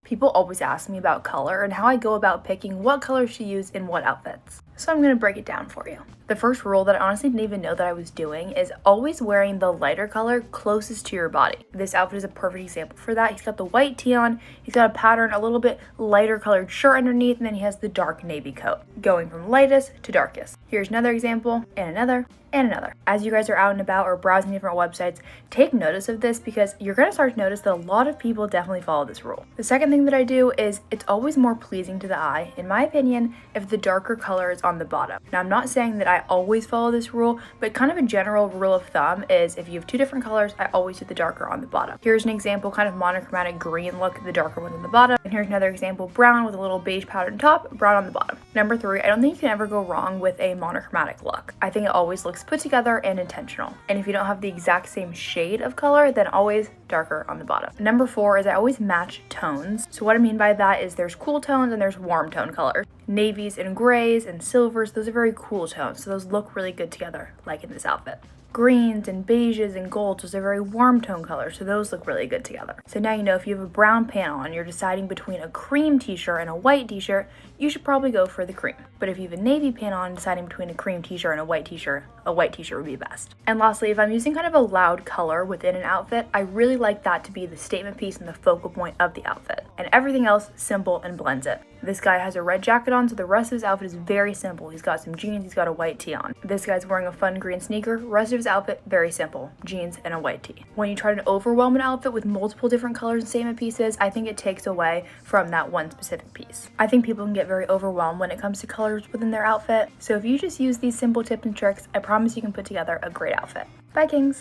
People always ask me about color and how I go about picking what colors to use in what outfits. So I'm going to break it down for you. The first rule that I honestly didn't even know that I was doing is always wearing the lighter color closest to your body. This outfit is a perfect example for that. He's got the white tee on, he's got a pattern, a little bit lighter colored shirt underneath, and then he has the dark navy coat, going from lightest to darkest. Here's another example, and another, and another. As you guys are out and about or browsing different websites, take notice of this because you're going to start to notice that a lot of people definitely follow this rule. The second thing that I do is it's always more pleasing to the eye, in my opinion, if the darker color is on the bottom. Now, I'm not saying that I always follow this rule, but kind of a general rule of thumb is if you have two different colors, I always do the darker on the bottom. Here's an example, kind of monochromatic green look, the darker one on the bottom. And here's another example, brown with a little beige pattern top, brown on the bottom. Number 3, I don't think you can ever go wrong with a monochromatic look. I think it always looks put together and intentional. And if you don't have the exact same shade of color, then always darker on the bottom. Number 4 is I always match tones. So what I mean by that is there's cool tones and there's warm tone colors. Navies and grays and silvers, those are very cool tones. So those look really good together, like in this outfit. Greens and beiges and golds, those are very warm tone colors, so those look really good together. So now you know if you have a brown pant on, you're deciding between a cream t-shirt and a white t-shirt, you should probably go for the cream. But if you have a navy pant on, deciding between a cream t-shirt and a white t-shirt would be best. And lastly, if I'm using kind of a loud color within an outfit, I really like that to be the statement piece and the focal point of the outfit. And everything else simple and blends it. This guy has a red jacket on, so the rest of his outfit is very simple. He's got some jeans, he's got a white tee on. This guy's wearing a fun green sneaker. Rest of his outfit, very simple. Jeans and a white tee. When you try to overwhelm an outfit with multiple different colors and statement pieces, I think it takes away from that one specific piece. I think people can get very overwhelmed when it comes to colors within their outfit. So if you just use these simple tips and tricks, I promise you can put together a great outfit. Bye, Kings!